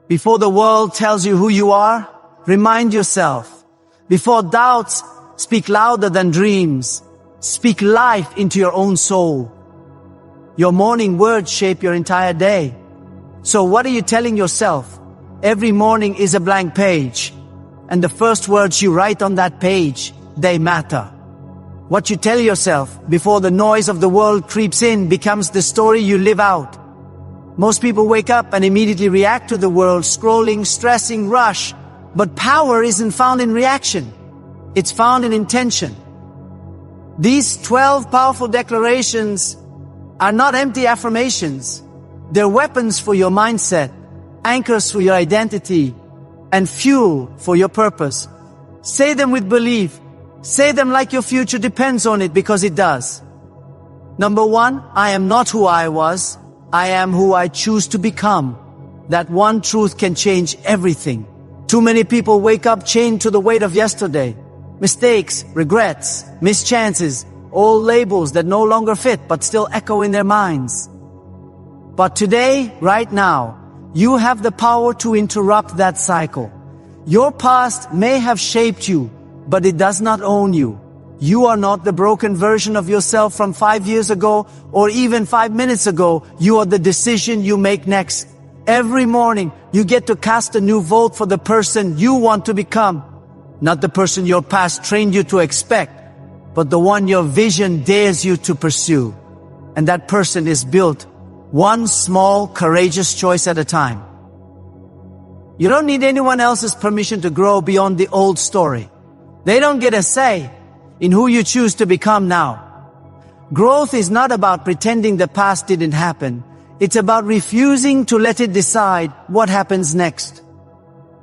Before the world tells you who you are, remind yourself. Before doubts speak louder than dreams, speak life into your own soul. Your morning words shape your entire day. So what are you telling yourself? Every morning is a blank page, and the first words you write on that page, they matter. What you tell yourself before the noise of the world creeps in becomes the story you live out. Most people wake up and immediately react to the world, scrolling, stressing, rush. But power isn't found in reaction. It's found in intention. These 12 powerful declarations are not empty affirmations. They're weapons for your mindset, anchors for your identity, and fuel for your purpose. Say them with belief. Say them like your future depends on it, because it does. Number 1, I am not who I was. I am who I choose to become. That one truth can change everything. Too many people wake up chained to the weight of yesterday. Mistakes, regrets, missed chances, all labels that no longer fit but still echo in their minds. But today, right now, you have the power to interrupt that cycle. Your past may have shaped you, but it does not own you. You are not the broken version of yourself from 5 years ago or even 5 minutes ago. You are the decision you make next. Every morning, you get to cast a new vote for the person you want to become. Not the person your past trained you to expect, but the one your vision dares you to pursue. And that person is built one small, courageous choice at a time. You don't need anyone else's permission to grow beyond the old story. They don't get a say in who you choose to become now. Growth is not about pretending the past didn't happen. It's about refusing to let it decide what happens next.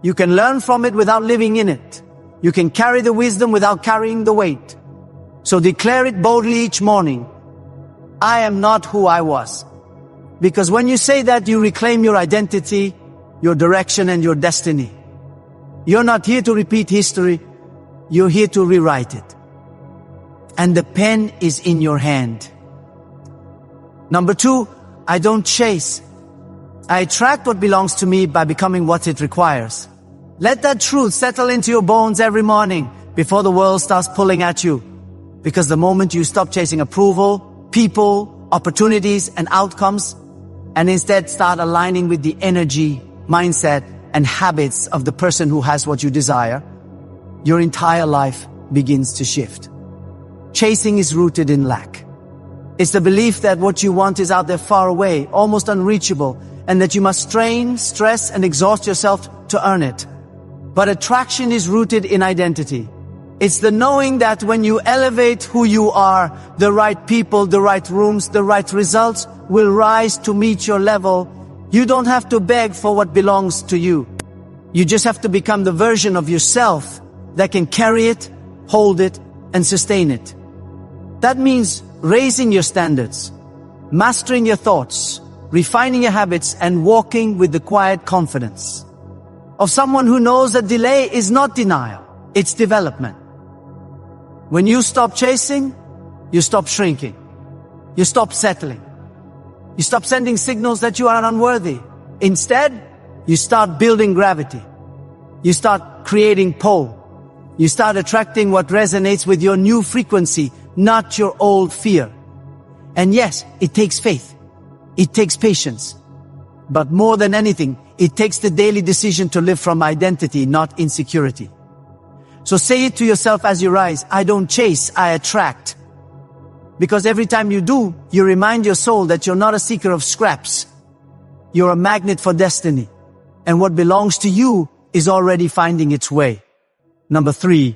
You can learn from it without living in it. You can carry the wisdom without carrying the weight. So declare it boldly each morning. I am not who I was. Because when you say that, you reclaim your identity, your direction, and your destiny. You're not here to repeat history. You're here to rewrite it. And the pen is in your hand. Number 2, I don't chase. I attract what belongs to me by becoming what it requires. Let that truth settle into your bones every morning before the world starts pulling at you. Because the moment you stop chasing approval, people, opportunities, and outcomes, and instead start aligning with the energy, mindset, and habits of the person who has what you desire, your entire life begins to shift. Chasing is rooted in lack. It's the belief that what you want is out there far away, almost unreachable, and that you must strain, stress, and exhaust yourself to earn it. But attraction is rooted in identity. It's the knowing that when you elevate who you are, the right people, the right rooms, the right results will rise to meet your level. You don't have to beg for what belongs to you. You just have to become the version of yourself that can carry it, hold it, and sustain it. That means raising your standards, mastering your thoughts, refining your habits, and walking with the quiet confidence of someone who knows that delay is not denial, it's development. When you stop chasing, you stop shrinking. You stop settling. You stop sending signals that you are unworthy. Instead, you start building gravity. You start creating pull. You start attracting what resonates with your new frequency, not your old fear. And yes, it takes faith. It takes patience. But more than anything, it takes the daily decision to live from identity, not insecurity. So say it to yourself as you rise. I don't chase, I attract. Because every time you do, you remind your soul that you're not a seeker of scraps. You're a magnet for destiny. And what belongs to you is already finding its way. Number 3,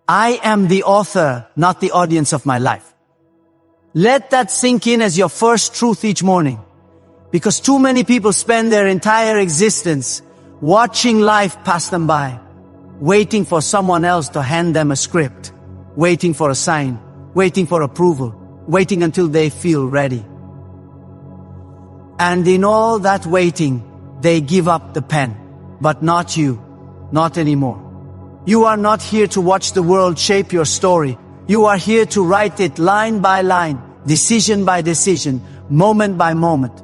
I am the author, not the audience of my life. Let that sink in as your first truth each morning. Because too many people spend their entire existence watching life pass them by, waiting for someone else to hand them a script, waiting for a sign, waiting for approval, waiting until they feel ready. And in all that waiting, they give up the pen. But not you, not anymore. You are not here to watch the world shape your story. You are here to write it line by line, decision by decision, moment by moment.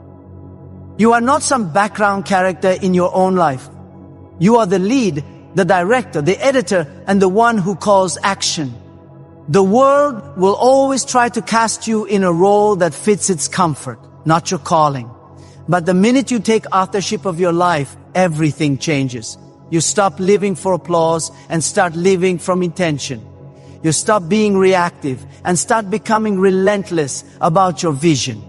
You are not some background character in your own life. You are the lead, the director, the editor, and the one who calls action. The world will always try to cast you in a role that fits its comfort, not your calling. But the minute you take authorship of your life, everything changes. You stop living for applause and start living from intention. You stop being reactive and start becoming relentless about your vision.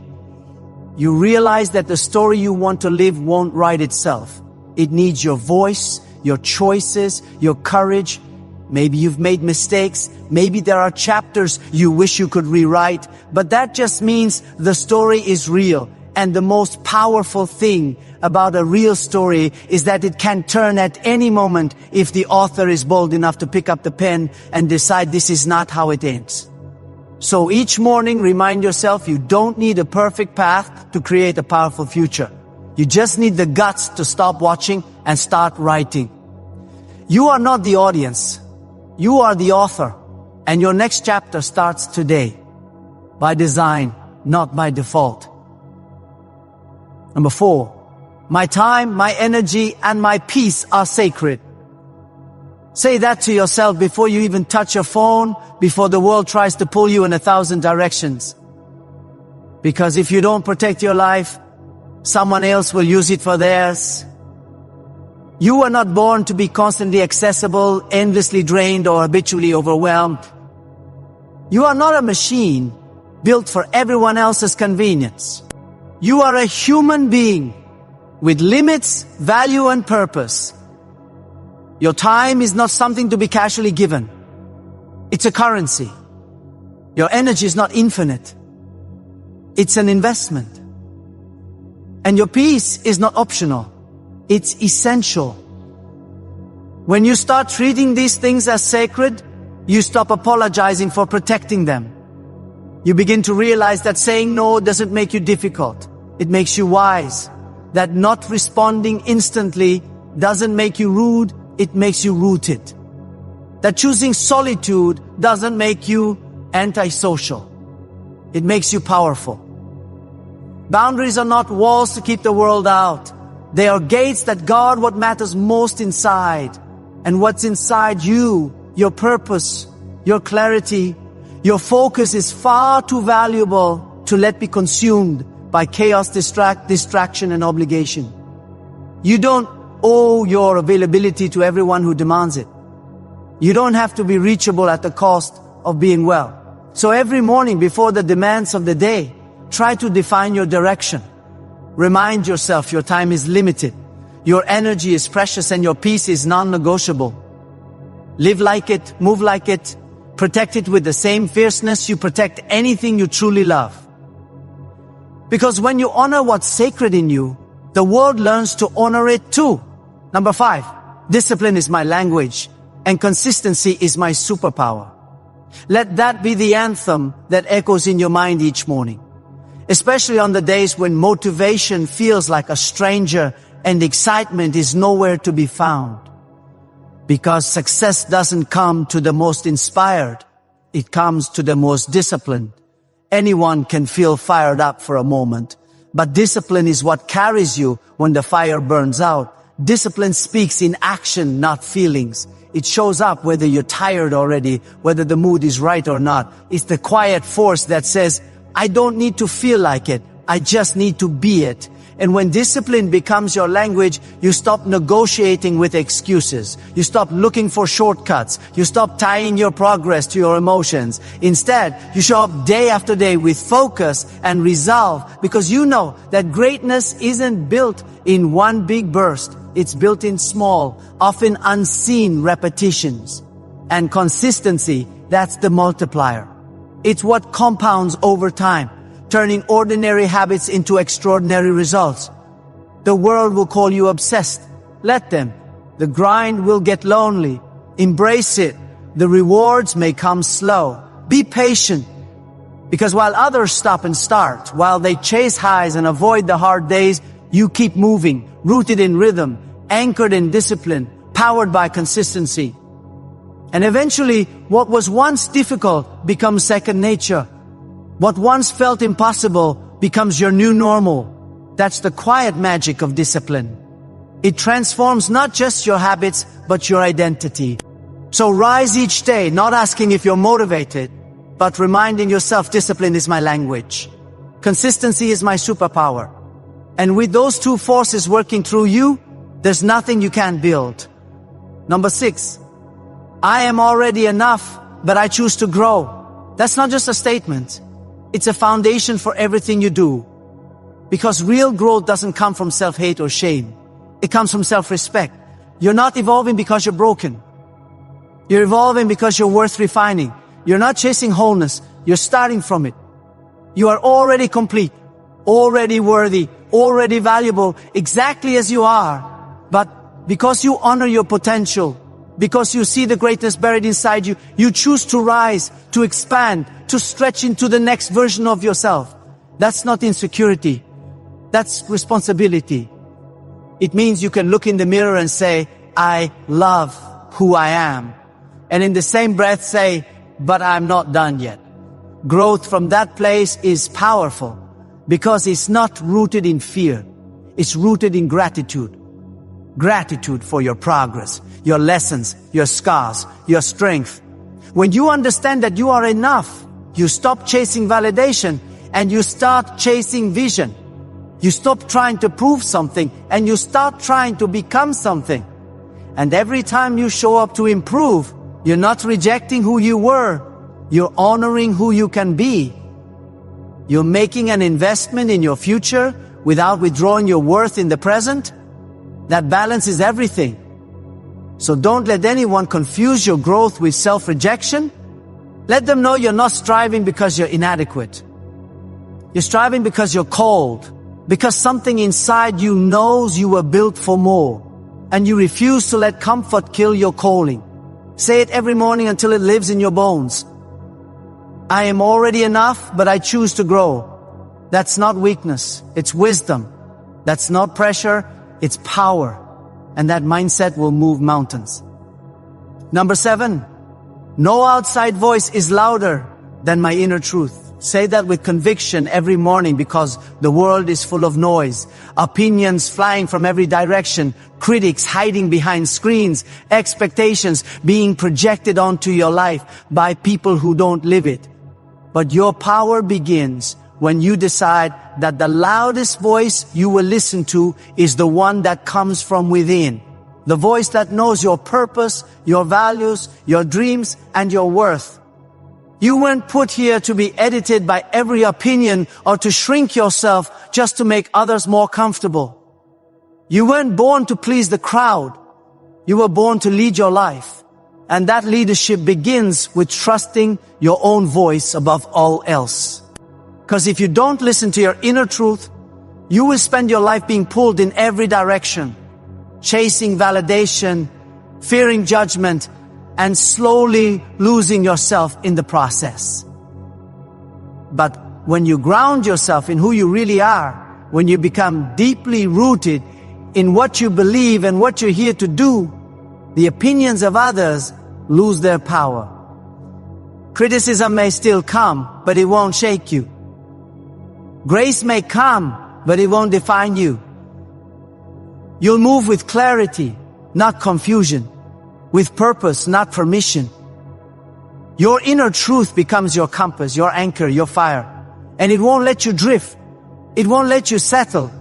You realize that the story you want to live won't write itself. It needs your voice, your choices, your courage. Maybe you've made mistakes. Maybe there are chapters you wish you could rewrite. But that just means the story is real. And the most powerful thing about a real story is that it can turn at any moment if the author is bold enough to pick up the pen and decide this is not how it ends. So each morning, remind yourself you don't need a perfect path to create a powerful future. You just need the guts to stop watching and start writing. You are not the audience. You are the author. And your next chapter starts today. By design, not by default. Number 4. My time, my energy, and my peace are sacred. Say that to yourself before you even touch your phone, before the world tries to pull you in 1,000 directions. Because if you don't protect your life, someone else will use it for theirs. You are not born to be constantly accessible, endlessly drained, or habitually overwhelmed. You are not a machine built for everyone else's convenience. You are a human being with limits, value, and purpose. Your time is not something to be casually given. It's a currency. Your energy is not infinite. It's an investment. And your peace is not optional. It's essential. When you start treating these things as sacred, you stop apologizing for protecting them. You begin to realize that saying no doesn't make you difficult. It makes you wise. That not responding instantly doesn't make you rude. It makes you rooted. That choosing solitude doesn't make you antisocial. It makes you powerful. Boundaries are not walls to keep the world out. They are gates that guard what matters most inside. And what's inside you, your purpose, your clarity, your focus is far too valuable to let be consumed by chaos, distraction, and obligation. You don't owe your availability to everyone who demands it. You don't have to be reachable at the cost of being well. So every morning before the demands of the day, try to define your direction. Remind yourself your time is limited. Your energy is precious and your peace is non-negotiable. Live like it, move like it, protect it with the same fierceness you protect anything you truly love. Because when you honor what's sacred in you, the world learns to honor it too. Number 5, discipline is my language and consistency is my superpower. Let that be the anthem that echoes in your mind each morning. Especially on the days when motivation feels like a stranger and excitement is nowhere to be found. Because success doesn't come to the most inspired, it comes to the most disciplined. Anyone can feel fired up for a moment, but discipline is what carries you when the fire burns out. Discipline speaks in action, not feelings. It shows up whether you're tired already, whether the mood is right or not. It's the quiet force that says, I don't need to feel like it. I just need to be it. And when discipline becomes your language, you stop negotiating with excuses. You stop looking for shortcuts. You stop tying your progress to your emotions. Instead, you show up day after day with focus and resolve because you know that greatness isn't built in one big burst. It's built in small, often unseen repetitions. And consistency, that's the multiplier. It's what compounds over time, turning ordinary habits into extraordinary results. The world will call you obsessed. Let them. The grind will get lonely. Embrace it. The rewards may come slow. Be patient. Because while others stop and start, while they chase highs and avoid the hard days, you keep moving, rooted in rhythm, anchored in discipline, powered by consistency. And eventually, what was once difficult becomes second nature. What once felt impossible becomes your new normal. That's the quiet magic of discipline. It transforms not just your habits, but your identity. So rise each day, not asking if you're motivated, but reminding yourself discipline is my language. Consistency is my superpower. And with those two forces working through you, there's nothing you can't build. Number 6, I am already enough, but I choose to grow. That's not just a statement. It's a foundation for everything you do. Because real growth doesn't come from self-hate or shame. It comes from self-respect. You're not evolving because you're broken. You're evolving because you're worth refining. You're not chasing wholeness. You're starting from it. You are already complete, already worthy, already valuable, exactly as you are. But because you honor your potential, because you see the greatness buried inside you, you choose to rise, to expand, to stretch into the next version of yourself. That's not insecurity. That's responsibility. It means you can look in the mirror and say, I love who I am. And in the same breath say, but I'm not done yet. Growth from that place is powerful because it's not rooted in fear. It's rooted in gratitude. Gratitude for your progress, your lessons, your scars, your strength. When you understand that you are enough, you stop chasing validation and you start chasing vision. You stop trying to prove something and you start trying to become something. And every time you show up to improve, you're not rejecting who you were. You're honoring who you can be. You're making an investment in your future without withdrawing your worth in the present. That balance is everything. So don't let anyone confuse your growth with self-rejection. Let them know you're not striving because you're inadequate. You're striving because you're called, because something inside you knows you were built for more, and you refuse to let comfort kill your calling. Say it every morning until it lives in your bones. I am already enough, but I choose to grow. That's not weakness, it's wisdom. That's not pressure, it's power. And that mindset will move mountains. Number 7, no outside voice is louder than my inner truth. Say that with conviction every morning because the world is full of noise, opinions flying from every direction, critics hiding behind screens, expectations being projected onto your life by people who don't live it. But your power begins when you decide that the loudest voice you will listen to is the one that comes from within. The voice that knows your purpose, your values, your dreams, and your worth. You weren't put here to be edited by every opinion or to shrink yourself just to make others more comfortable. You weren't born to please the crowd. You were born to lead your life. And that leadership begins with trusting your own voice above all else. Because if you don't listen to your inner truth, you will spend your life being pulled in every direction, chasing validation, fearing judgment, and slowly losing yourself in the process. But when you ground yourself in who you really are, when you become deeply rooted in what you believe and what you're here to do, the opinions of others lose their power. Criticism may still come, but it won't shake you. Grace may come, but it won't define you. You'll move with clarity, not confusion. With purpose, not permission. Your inner truth becomes your compass, your anchor, your fire. And it won't let you drift. It won't let you settle.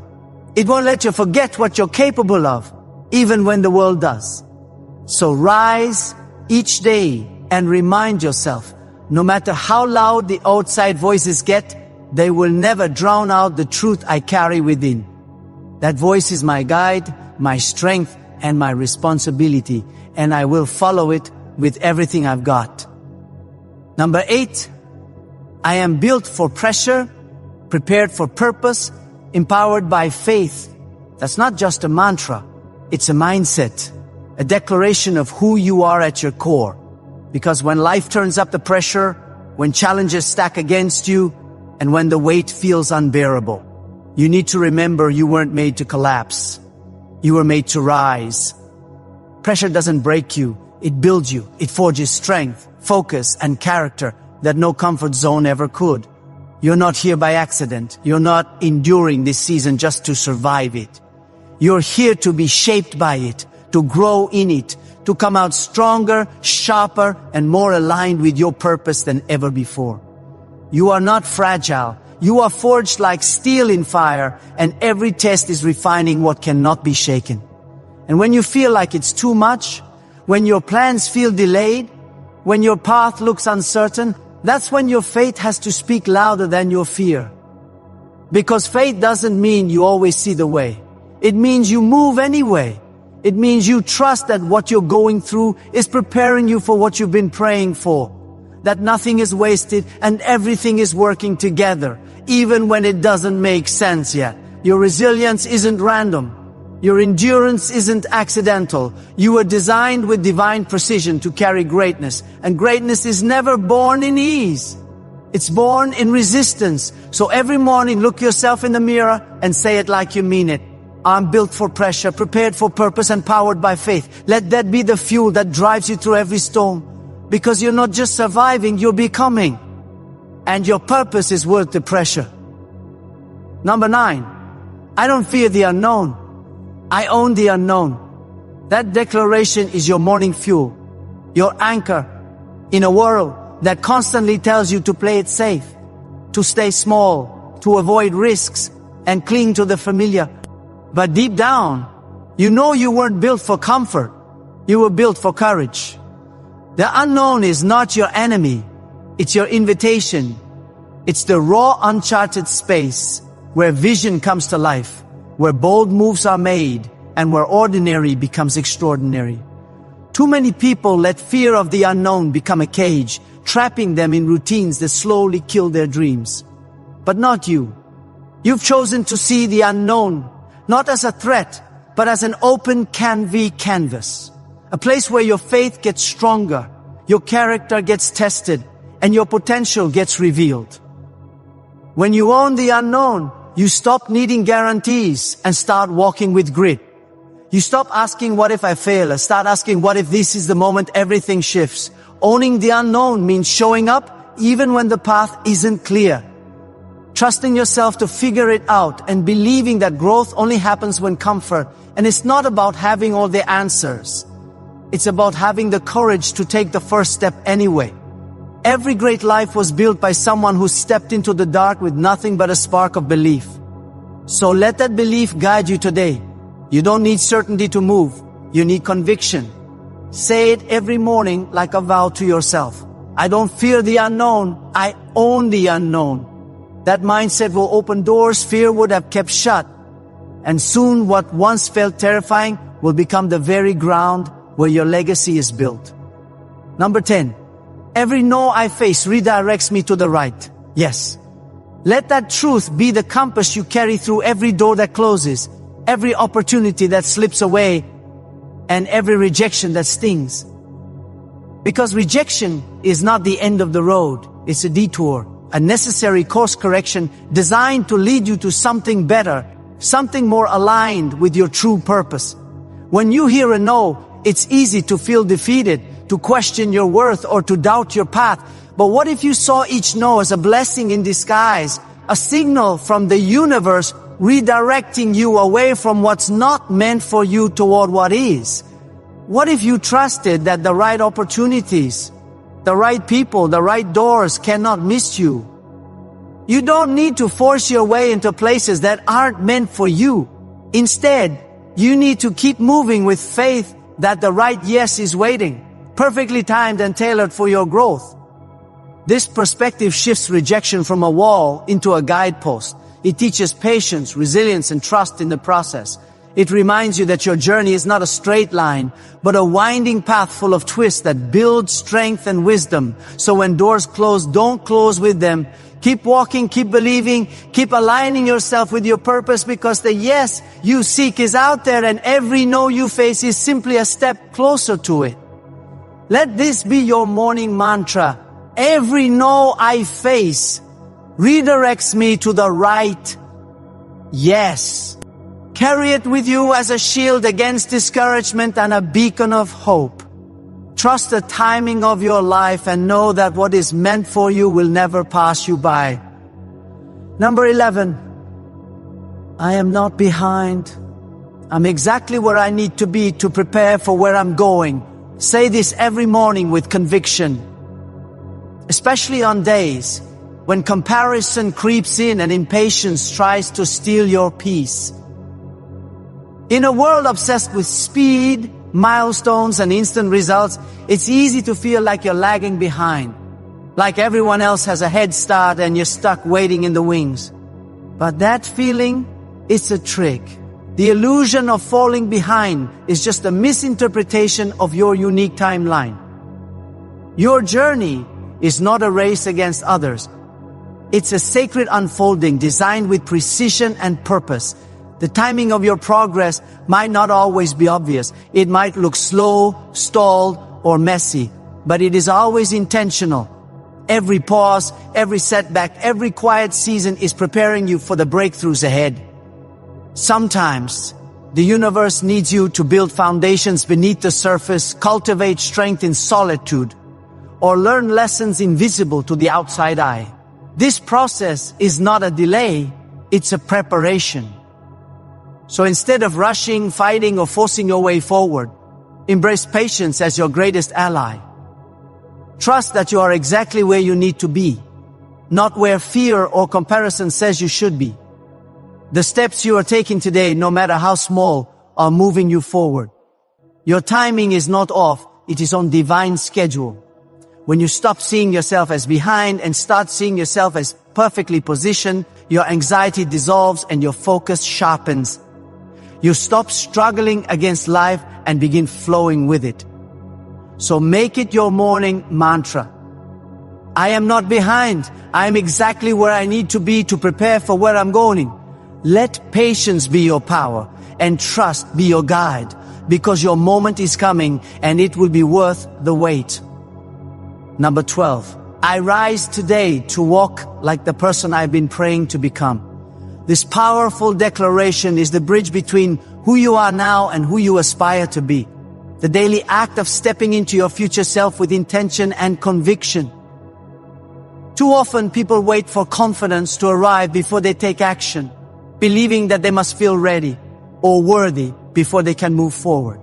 It won't let you forget what you're capable of, even when the world does. So rise each day and remind yourself, no matter how loud the outside voices get, they will never drown out the truth I carry within. That voice is my guide, my strength, and my responsibility, and I will follow it with everything I've got. Number 8, I am built for pressure, prepared for purpose, empowered by faith. That's not just a mantra, it's a mindset, a declaration of who you are at your core. Because when life turns up the pressure, when challenges stack against you, and when the weight feels unbearable, you need to remember you weren't made to collapse. You were made to rise. Pressure doesn't break you, it builds you. It forges strength, focus, and character that no comfort zone ever could. You're not here by accident. You're not enduring this season just to survive it. You're here to be shaped by it, to grow in it, to come out stronger, sharper, and more aligned with your purpose than ever before. You are not fragile. You are forged like steel in fire, and every test is refining what cannot be shaken. And when you feel like it's too much, when your plans feel delayed, when your path looks uncertain, that's when your faith has to speak louder than your fear. Because faith doesn't mean you always see the way. It means you move anyway. It means you trust that what you're going through is preparing you for what you've been praying for. That nothing is wasted and everything is working together, even when it doesn't make sense yet. Your resilience isn't random. Your endurance isn't accidental. You were designed with divine precision to carry greatness. And greatness is never born in ease. It's born in resistance. So every morning, look yourself in the mirror and say it like you mean it. I'm built for pressure, prepared for purpose, and powered by faith. Let that be the fuel that drives you through every storm. Because you're not just surviving, you're becoming. And your purpose is worth the pressure. Number 9, I don't fear the unknown. I own the unknown. That declaration is your morning fuel, your anchor in a world that constantly tells you to play it safe, to stay small, to avoid risks, and cling to the familiar. But deep down, you know you weren't built for comfort. You were built for courage. The unknown is not your enemy. It's your invitation. It's the raw, uncharted space where vision comes to life, where bold moves are made, and where ordinary becomes extraordinary. Too many people let fear of the unknown become a cage, trapping them in routines that slowly kill their dreams. But not you. You've chosen to see the unknown not as a threat, but as an open canvas. A place where your faith gets stronger, your character gets tested, and your potential gets revealed. When you own the unknown, you stop needing guarantees and start walking with grit. You stop asking, what if I fail? And start asking, what if this is the moment everything shifts? Owning the unknown means showing up even when the path isn't clear. Trusting yourself to figure it out and believing that growth only happens when comfort. And it's not about having all the answers. It's about having the courage to take the first step anyway. Every great life was built by someone who stepped into the dark with nothing but a spark of belief. So let that belief guide you today. You don't need certainty to move. You need conviction. Say it every morning like a vow to yourself. I don't fear the unknown. I own the unknown. That mindset will open doors fear would have kept shut. And soon what once felt terrifying will become the very ground where your legacy is built. Number 10. Every no I face redirects me to the right. Yes. Let that truth be the compass you carry through every door that closes, every opportunity that slips away, and every rejection that stings. Because rejection is not the end of the road. It's a detour, a necessary course correction designed to lead you to something better, something more aligned with your true purpose. When you hear a no, it's easy to feel defeated, to question your worth, or to doubt your path. But what if you saw each no as a blessing in disguise, a signal from the universe redirecting you away from what's not meant for you toward what is? What if you trusted that the right opportunities, the right people, the right doors cannot miss you? You don't need to force your way into places that aren't meant for you. Instead, you need to keep moving with faith that the right yes is waiting, perfectly timed and tailored for your growth. This perspective shifts rejection from a wall into a guidepost. It teaches patience, resilience, and trust in the process. It reminds you that your journey is not a straight line, but a winding path full of twists that build strength and wisdom. So when doors close, don't close with them. Keep walking, keep believing, keep aligning yourself with your purpose, because the yes you seek is out there, and every no you face is simply a step closer to it. Let this be your morning mantra. Every no I face redirects me to the right yes. Carry it with you as a shield against discouragement and a beacon of hope. Trust the timing of your life and know that what is meant for you will never pass you by. Number 11, I am not behind. I'm exactly where I need to be to prepare for where I'm going. Say this every morning with conviction, especially on days when comparison creeps in and impatience tries to steal your peace. In a world obsessed with speed, milestones, and instant results, it's easy to feel like you're lagging behind, like everyone else has a head start and you're stuck waiting in the wings. But that feeling, it's a trick. The illusion of falling behind is just a misinterpretation of your unique timeline. Your journey is not a race against others. It's a sacred unfolding designed with precision and purpose. The timing of your progress might not always be obvious. It might look slow, stalled, or messy, but it is always intentional. Every pause, every setback, every quiet season is preparing you for the breakthroughs ahead. Sometimes, the universe needs you to build foundations beneath the surface, cultivate strength in solitude, or learn lessons invisible to the outside eye. This process is not a delay, it's a preparation. So instead of rushing, fighting, or forcing your way forward, embrace patience as your greatest ally. Trust that you are exactly where you need to be, not where fear or comparison says you should be. The steps you are taking today, no matter how small, are moving you forward. Your timing is not off, it is on divine schedule. When you stop seeing yourself as behind and start seeing yourself as perfectly positioned, your anxiety dissolves and your focus sharpens. You stop struggling against life and begin flowing with it. So make it your morning mantra. I am not behind. I am exactly where I need to be to prepare for where I'm going. Let patience be your power and trust be your guide, because your moment is coming and it will be worth the wait. Number 12, I rise today to walk like the person I've been praying to become. This powerful declaration is the bridge between who you are now and who you aspire to be. The daily act of stepping into your future self with intention and conviction. Too often people wait for confidence to arrive before they take action, believing that they must feel ready or worthy before they can move forward.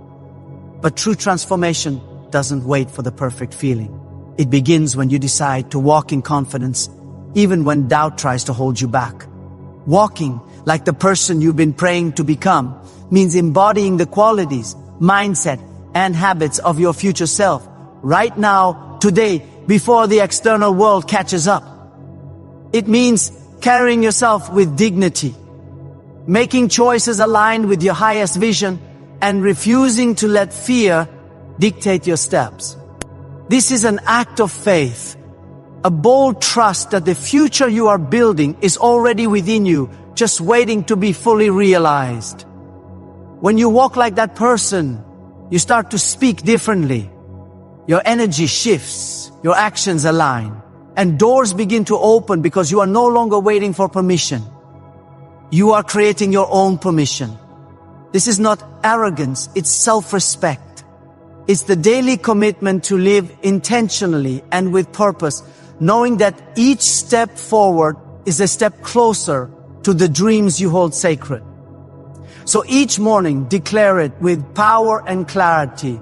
But true transformation doesn't wait for the perfect feeling. It begins when you decide to walk in confidence, even when doubt tries to hold you back. Walking like the person you've been praying to become means embodying the qualities, mindset, and habits of your future self right now, today, before the external world catches up. It means carrying yourself with dignity, making choices aligned with your highest vision, and refusing to let fear dictate your steps. This is an act of faith, a bold trust that the future you are building is already within you, just waiting to be fully realized. When you walk like that person, you start to speak differently. Your energy shifts, your actions align, and doors begin to open because you are no longer waiting for permission. You are creating your own permission. This is not arrogance, it's self-respect. It's the daily commitment to live intentionally and with purpose, knowing that each step forward is a step closer to the dreams you hold sacred. So each morning, declare it with power and clarity.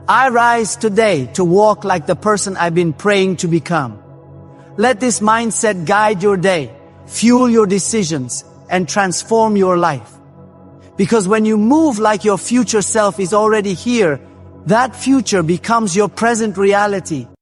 I rise today to walk like the person I've been praying to become. Let this mindset guide your day, fuel your decisions, and transform your life. Because when you move like your future self is already here, that future becomes your present reality.